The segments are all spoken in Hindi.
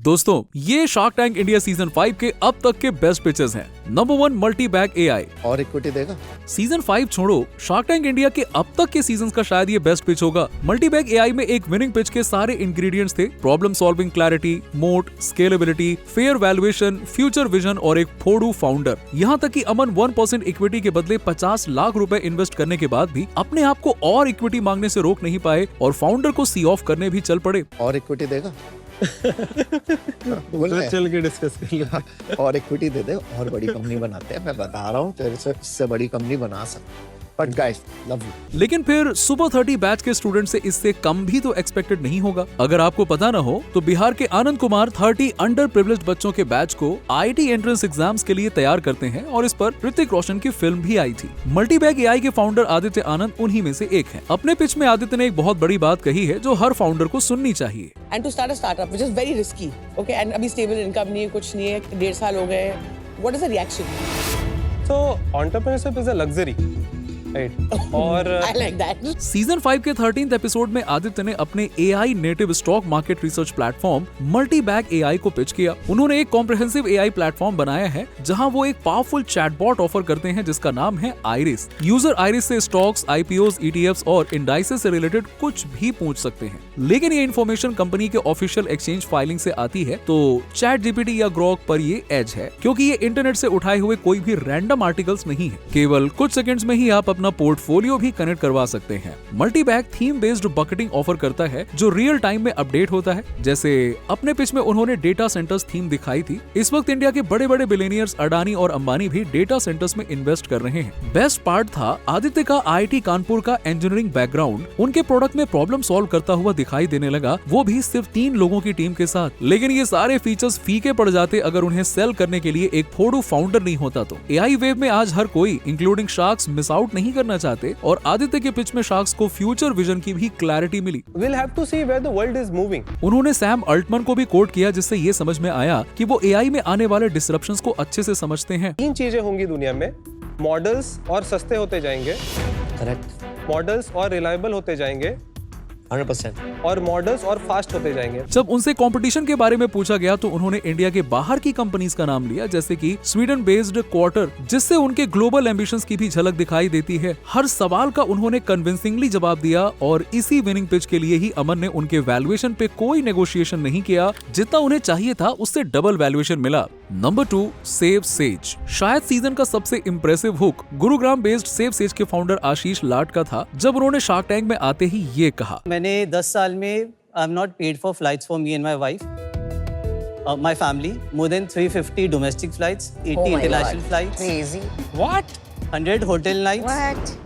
दोस्तों ये शार्क टैंक इंडिया सीजन 5 के अब तक के बेस्ट पिचेस हैं। Number 1 multi bag AI. और इक्विटी देगा। सीजन 5 छोड़ो, शार्क टैंक इंडिया के अब तक के सीजन का शायद ये बेस्ट पिच होगा। मल्टी बैग एआई में एक विनिंग पिच के सारे इंग्रेडिएंट्स थे। प्रॉब्लम सॉल्विंग, क्लैरिटी, मोट, scalability, fair valuation, future vision और एक फोड़ू फाउंडर। यहाँ तक कि अमन 1% इक्विटी के बदले 50 लाख रुपए इन्वेस्ट करने के बाद भी अपने आप को और इक्विटी मांगने से रोक नहीं पाए और फाउंडर को सी ऑफ करने भी चल पड़े। और इक्विटी देगा। चल के डिस्कस कर ले। और इक्विटी दे दे, और बड़ी कंपनी बनाते हैं। मैं बता रहा हूँ तेरे से इससे बड़ी कंपनी बना सकते। But guys, love you. लेकिन फिर सुपर 30 बैच के स्टूडेंट से इससे कम भी तो एक्सपेक्टेड नहीं होगा। अगर आपको पता ना हो तो बिहार के आनंद कुमार 30 अंडर प्रिविलेज्ड बच्चों के बैच को आईआईटी एंट्रेंस एग्जाम्स के लिए तैयार करते हैं और इस पर ऋतिक रोशन की फिल्म भी आई थी। मल्टीबैग एआई के फाउंडर आदित्य आनंद उन्हीं में से एक हैं। अपने पिच में आदित्य ने एक बहुत बड़ी बात कही है जो हर फाउंडर को सुननी चाहिए। And to start a startup, which is very risky, okay, and अभी stable income नहीं है, कुछ नहीं है, 1.5 साल हो गए। What is the reaction? So entrepreneurship is a luxury. और I like that. सीजन 5 के 13th एपिसोड में आदित्य ने अपने AI native stock market research platform Multibagg AI को पिच किया। उन्होंने एक कॉम्प्रिहेंसिव एआई प्लेटफॉर्म बनाया है जहां वो एक पावरफुल चैटबॉट ऑफर करते हैं जिसका नाम है आइरिस। यूजर आइरिस से स्टॉक्स, आईपीओस, ईटीएफ्स और इंडाइसेस से रिलेटेड कुछ भी पूछ सकते हैं। लेकिन ये इन्फॉर्मेशन कंपनी के ऑफिशियल एक्सचेंज फाइलिंग से आती है, तो चैट जीपीटी या ग्रोक पर ये एज है क्योंकि ये इंटरनेट से उठाए हुए कोई भी रैंडम आर्टिकल्स नहीं है। केवल कुछ सेकंड्स में ही आप अपना पोर्टफोलियो भी कनेक्ट करवा सकते हैं। मल्टीबैग थीम बेस्ड बकेटिंग ऑफर करता है जो रियल टाइम में अपडेट होता है। जैसे अपने पिच में उन्होंने डेटा सेंटर्स थीम दिखाई थी। इस वक्त इंडिया के बड़े बड़े बिलियनियर्स अडानी और अंबानी भी डेटा सेंटर्स में इन्वेस्ट कर रहे हैं। बेस्ट पार्ट था आदित्य का आईआईटी कानपुर का इंजीनियरिंग बैकग्राउंड उनके प्रोडक्ट में प्रॉब्लम सॉल्व करता हुआ दिखाई देने लगा, वो भी सिर्फ 3 लोगों की टीम के साथ। लेकिन ये सारे फीचर्स फीके पड़ जाते अगर उन्हें सेल करने के लिए एक फोड़ू फाउंडर नहीं होता तो। एआई वेव में आज हर कोई इंक्लूडिंग शार्क्स मिस आउट नहीं करना चाहते और आदित्य के पिच में शार्क्स को फ्यूचर विजन की भी क्लैरिटी मिली। We'll have to see where the world is moving. उन्होंने सैम अल्टमन को भी कोट किया जिससे ये समझ में आया कि वो एआई में आने वाले डिसरप्शंस को अच्छे से समझते हैं। 3 चीजें होंगी दुनिया में, मॉडल्स और सस्ते होते जाएंगे, करेक्ट। मॉडल्स और रिलायबल होते जाएंगे, 100%। और मॉडल्स और फास्ट होते जाएंगे। जब उनसे कंपटीशन के बारे में पूछा गया तो उन्होंने इंडिया के बाहर की कंपनीज का नाम लिया जैसे कि स्वीडन बेस्ड क्वार्टर, जिससे उनके ग्लोबल एम्बिशंस की भी झलक दिखाई देती है। हर सवाल का उन्होंने कन्विंसिंगली जवाब दिया और इसी विनिंग पिच के लिए ही अमन ने उनके वैल्यूएशन पे कोई नेगोशिएशन नहीं किया। जितना उन्हें चाहिए था उससे डबल वैल्यूएशन मिला। Number 2 save says. शायद सीजन का सबसे impressive hook Gurugram based save says के फाउंडर आशीष लाट का था जब उन्होंने शार्क टैंक में आते ही ये कहा, मैंने 10 साल में I am not paid for flights for me and my wife, my family, more than 350 domestic flights, 80 international flights, Crazy. What 100 hotel nights. What?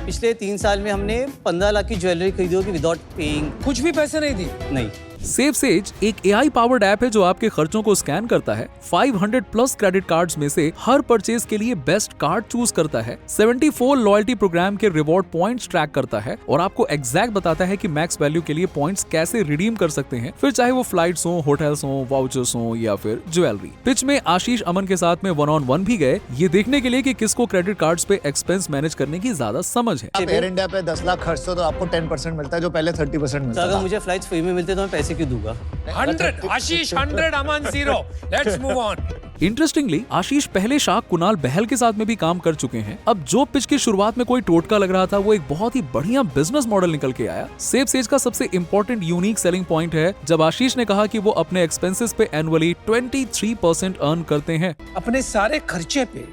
पिछले 3 साल में हमने 15 लाख की ज्वेलरी खरीदी होगी विदाउट पेइंग। कुछ भी पैसे नहीं दी। नहीं। सेव सेज एक एआई पावर्ड ऐप है जो आपके खर्चों को स्कैन करता है। 500 प्लस क्रेडिट कार्ड्स में से हर परचेज के लिए बेस्ट कार्ड चूज करता है। 74 लॉयल्टी प्रोग्राम के रिवॉर्ड पॉइंट्स ट्रैक करता है और आपको एग्जैक्ट बताता है कि मैक्स वैल्यू के लिए पॉइंट्स कैसे रिडीम कर सकते हैं, फिर चाहे वो फ्लाइट्स हो, होटल्स हो, वाउचर्स हो या फिर ज्वेलरी। पिच में आशीष अमन के साथ में 1-on-1 भी गए, ये देखने के लिए कि किसको क्रेडिट कार्ड्स पे एक्सपेंस मैनेज करने की ज्यादा समझ है। आप एयर इंडिया पे 10 लाख खर्च तो आपको 10% मिलता है जो पहले 30% तो मिलता अगर था। मुझे फ्लाइट्स फ्री में मिलते तो मैं पैसे क्यों दूंगा? 100 आशीष, 100 अमन, 0. Let's move on. इंटरेस्टिंगली आशीष पहले शार्क कुणाल बहल के साथ में भी काम कर चुके हैं। अब जो पिच की शुरुआत में कोई टोटका लग रहा था वो एक बहुत ही बढ़िया बिजनेस मॉडल निकल के आया। सेव सेज का सबसे इंपॉर्टेंट यूनिक सेलिंग पॉइंट है जब आशीष ने कहा कि वो अपने एक्सपेंसेस पे एनुअली 23% अर्न करते हैं। अपने सारे खर्चे पे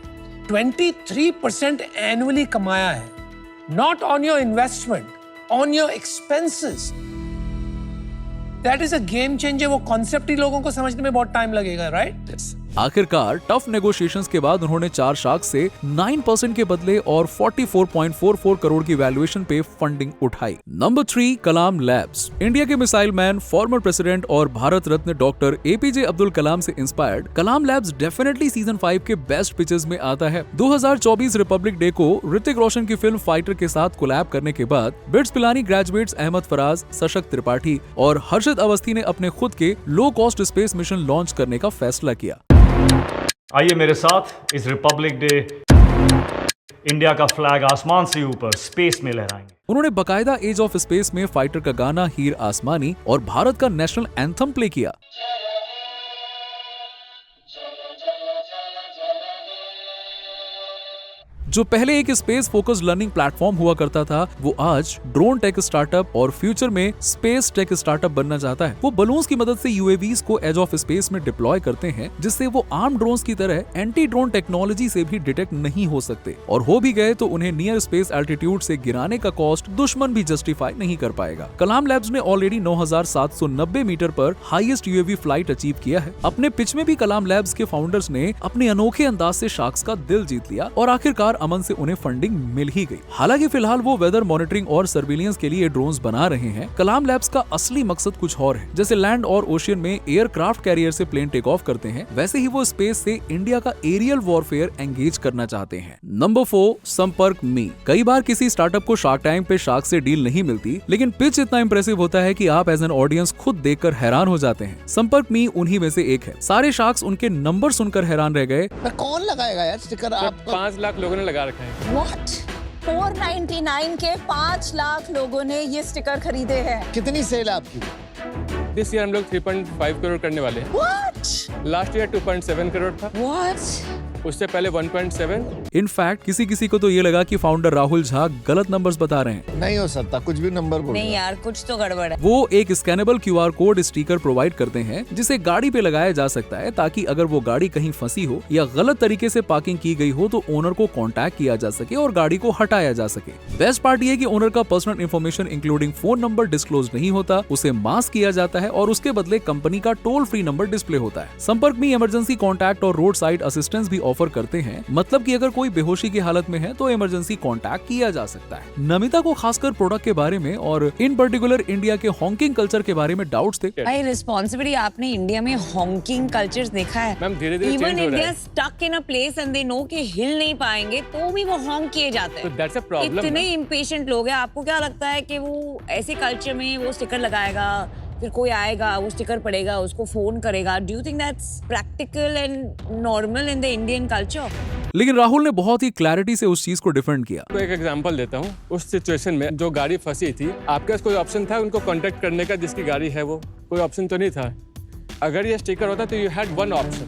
23% एनुअली कमाया है। Not on your investment, on your expenses. That is a game changer. वो कॉन्सेप्ट ही लोगों को समझने में बहुत टाइम लगेगा, राइट? आखिरकार टफ नेगोशिएशंस के बाद उन्होंने 4 शार्क से 9% के बदले और 44.44 करोड़ की वैल्यूएशन पे फंडिंग उठाई। नंबर 3 कलाम लैब्स। इंडिया के मिसाइल मैन, फॉर्मर प्रेसिडेंट और भारत रत्न डॉक्टर एपीजे अब्दुल कलाम से इंस्पायर्ड कलाम लैब्स डेफिनेटली सीजन 5 के बेस्ट पिचेस में आता है। 2024 रिपब्लिक डे को ऋतिक रोशन की फिल्म फाइटर के साथ कोलैब करने के बाद बिट्स पिलानी ग्रेजुएट्स अहमद फराज, सशक्त त्रिपाठी और हर्षद अवस्थी ने अपने खुद के low cost space mission launch करने का फैसला किया। आइए मेरे साथ इस रिपब्लिक डे इंडिया का फ्लैग आसमान से ऊपर स्पेस में लहराएंगे। उन्होंने बकायदा एज ऑफ स्पेस में फाइटर का गाना हीर आसमानी और भारत का नेशनल एंथम प्ले किया। जो पहले एक स्पेस फोकस्ड लर्निंग प्लेटफॉर्म हुआ करता था, वो आज ड्रोन टेक स्टार्टअप और फ्यूचर में स्पेस टेक स्टार्टअप बनना चाहता है। वो बलून्स की मदद से यूएवीज को एज ऑफ स्पेस में डिप्लॉय करते हैं, जिससे वो आर्म ड्रोन्स की तरह एंटी ड्रोन टेक्नोलॉजी से भी डिटेक्ट नहीं हो सकते, और हो भी गए तो उन्हें नियर स्पेस एल्टीट्यूड से गिराने का कॉस्ट दुश्मन भी जस्टिफाई नहीं कर पाएगा। कलाम लैब्स ने ऑलरेडी 9790 मीटर पर हाईएस्ट यूएवी फ्लाइट अचीव किया है। अपने पिच में भी कलाम लैब्स के फाउंडर्स ने अपने अनोखे अंदाज से शार्क्स का दिल जीत लिया और आखिरकार अमन से उन्हें फंडिंग मिल ही गई। हालांकि फिलहाल वो वेदर मॉनिटरिंग और सर्विलियंस के लिए ड्रोन्स बना रहे हैं। कलाम लैब्स का असली मकसद कुछ और है। जैसे लैंड और ओशियन में एयरक्राफ्ट कैरियर से प्लेन टेक ऑफ करते हैं, वैसे ही वो स्पेस से इंडिया का एरियल वॉरफेयर एंगेज करना चाहते हैं। नंबर 4, संपर्क मी। कई बार किसी स्टार्टअप को शार्क टैंक पे शार्क से डील नहीं मिलती, लेकिन पिच इतना इंप्रेसिव होता है कि आप एज एन ऑडियंस खुद देखकर हैरान हो जाते हैं। संपर्क मी उन्हीं में से एक है। सारे शार्क्स उनके नंबर सुनकर हैरान रह गए। कौन लगाएगा यार स्टिकर? आपको 5 लाख लोगों ने लगा रखा है। What? 499 के 5 लाख लोगों ने ये स्टिकर खरीदे हैं। कितनी सेल है आपकी? दिस ईयर हम लोग 3.5 करोड़ करने वाले हैं। What? लास्ट ईयर 2.7 करोड़ था, What? उससे पहले 1.7। इनफैक्ट किसी को तो ये लगा कि फाउंडर राहुल झा गलत नंबर्स बता रहे हैं। नहीं हो सकता, कुछ भी नंबर बोल। नहीं यार, कुछ तो गड़बड़ है। वो एक scannable QR code sticker provide करते हैं, जिसे गाड़ी पे लगाया जा सकता है, ताकि अगर वो गाड़ी कहीं फंसी हो या गलत तरीके से पार्किंग की गई हो तो ओनर को कांटेक्ट किया जा सके और गाड़ी को हटाया जा सके। बेस्ट पार्ट ये कि ओनर का personal information including phone number disclose नहीं होता, उसे मास्क किया जाता है और उसके बदले कंपनी का टोल फ्री नंबर डिस्प्ले होता है। संपर्क में इमरजेंसी कॉन्टैक्ट और रोड साइड असिस्टेंस भी ऑफर करते हैं, मतलब कि अगर कोई बेहोशी की हालत में है तो इमरजेंसी कांटेक्ट किया जा सकता है। नमिता को खासकर प्रोडक्ट के बारे में और इन पर्टिकुलर इंडिया के हॉन्किंग कल्चर के बारे में डाउट्स थे। भाई रिस्पॉन्सिबिलिटी, आपने इंडिया में हॉन्किंग कल्चर्स देखा है? मैम धीरे-धीरे इवन चेंज हो रहा इंडिया है। Stuck in a place and they know कि हिल नहीं पाएंगे तो भी वो हॉन्क किए जाते तो हैं। That's a problem. इतने इम्पेशेंट लोग हैं। आपको क्या लगता है कि वो ऐसे कल्चर में वो स्टिकर लगाएगा, फिर कोई आएगा, वो स्टिकर पड़ेगा, उसको फोन करेगा? Do you think that's practical and normal in the Indian culture? लेकिन राहुल ने बहुत ही क्लैरिटी से उस चीज को डिफेंड किया। तो एक एग्जांपल देता हूँ। उस सिचुएशन में जो गाड़ी फंसी थी, आपके पास कोई ऑप्शन था उनको कांटेक्ट करने का जिसकी गाड़ी है वो? कोई ऑप्शन तो नहीं था। अगर ये स्टिकर होता तो you had one option.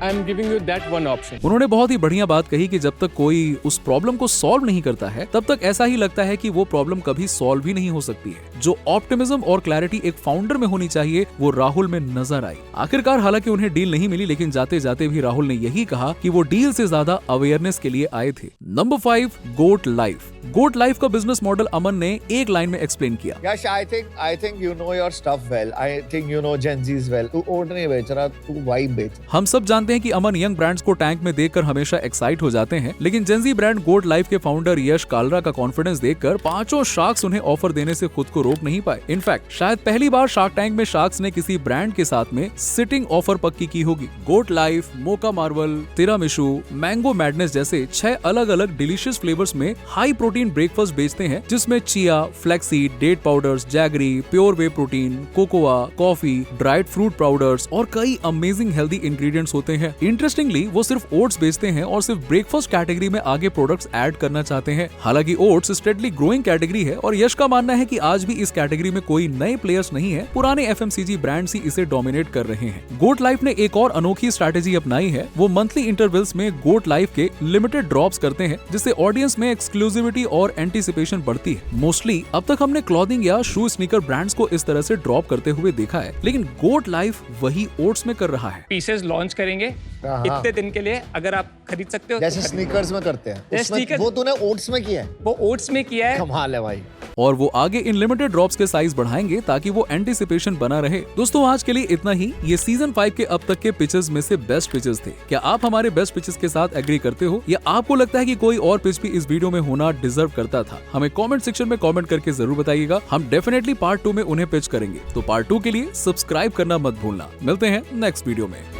I am giving you that one option. उन्होंने बहुत ही बढ़िया बात कही कि जब तक कोई उस प्रॉब्लम को सॉल्व नहीं करता है, तब तक ऐसा ही लगता है कि वो प्रॉब्लम कभी सॉल्व ही नहीं हो सकती है। जो ऑप्टिमिज्म और क्लैरिटी एक फाउंडर में होनी चाहिए, वो राहुल में नजर आई। आखिरकार हालांकि उन्हें डील नहीं मिली, लेकिन जाते जाते भी राहुल ने यही कहा कि वो डील से ज्यादा अवेयरनेस के लिए आए थे। नंबर 5, गोट लाइफ। गोट लाइफ का बिजनेस मॉडल अमन ने एक लाइन में एक्सप्लेन किया। यश, I think you know your stuff well. I think you know Gen Z's well. तू ओट नहीं बेच रहा, तू वाइब बेच। हम सब जानते हैं कि अमन यंग ब्रांड्स को टैंक में देखकर हमेशा एक्साइट हो जाते हैं, लेकिन जेंजी ब्रांड गोट लाइफ के फाउंडर यश कालरा का कॉन्फिडेंस देखकर पांचों शार्क्स उन्हें ऑफर देने से खुद को रोक नहीं पाए। इनफैक्ट शायद पहली बार शार्क टैंक में शार्क्स ने किसी ब्रांड के साथ में सिटिंग ऑफर पक्की की होगी। Goat life, mocha marvel, tiramisu, mango madness जैसे 6 अलग अलग डिलीशियस फ्लेवर्स में हाई प्रोटीन ब्रेकफास्ट बेचते हैं, जिसमें chia, flaxseed, date powders, jaggery, pure whey protein, cocoa, coffee, dried fruit powders और कई अमेजिंग हेल्दी इंग्रेडिएंट्स होते हैं। इंटरेस्टिंगली वो सिर्फ ओट्स बेचते हैं और सिर्फ ब्रेकफास्ट कैटेगरी में आगे प्रोडक्ट्स ऐड करना चाहते हैं। हालांकि ओट्स स्टेडली ग्रोइंग कैटेगरी है और यश का मानना है कि आज भी इस कैटेगरी में कोई नए प्लेयर्स नहीं है, पुराने FMCG ब्रांड्स ही इसे डोमिनेट कर रहे हैं। गोट लाइफ ने एक और अनोखी स्ट्रैटेजी अपनाई है। वो मंथली इंटरवल्स में गोट लाइफ के लिमिटेड ड्रॉप्स करते हैं, जिससे ऑडियंस में एक्सक्लूसिविटी और एंटीसिपेशन बढ़ती है। मोस्टली अब तक हमने क्लॉथिंग या शू स्नीकर ब्रांड्स को इस तरह से ड्रॉप करते हुए देखा है, लेकिन गोट लाइफ वही ओट्स में कर रहा है। पीसेस लॉन्च करेंगे इतने दिन के लिए, अगर आप खरीद सकते हो। जैसे स्नीकर्स में करते हैं, जैसे sneakers- वो तूने ओट्स में किया है। वो ओट्स में किया है। कमाल है भाई। और वो आगे इन लिमिटेड ड्रॉप्स के साइज बढ़ाएंगे ताकि वो एंटीसिपेशन बना रहे। दोस्तों आज के लिए इतना ही। ये सीजन 5 के अब तक के पिचेस में से बेस्ट पिचेस थे। क्या आप हमारे बेस्ट पिचेस के साथ एग्री करते हो या आपको लगता है कि कोई और पिच भी इस वीडियो में होना डिजर्व करता था? हमें कमेंट सेक्शन में कमेंट करके जरूर बताइएगा। हम डेफिनेटली पार्ट 2 में उन्हें पिच करेंगे। तो पार्ट 2 के लिए सब्सक्राइब करना मत भूलना। मिलते हैं नेक्स्ट वीडियो में।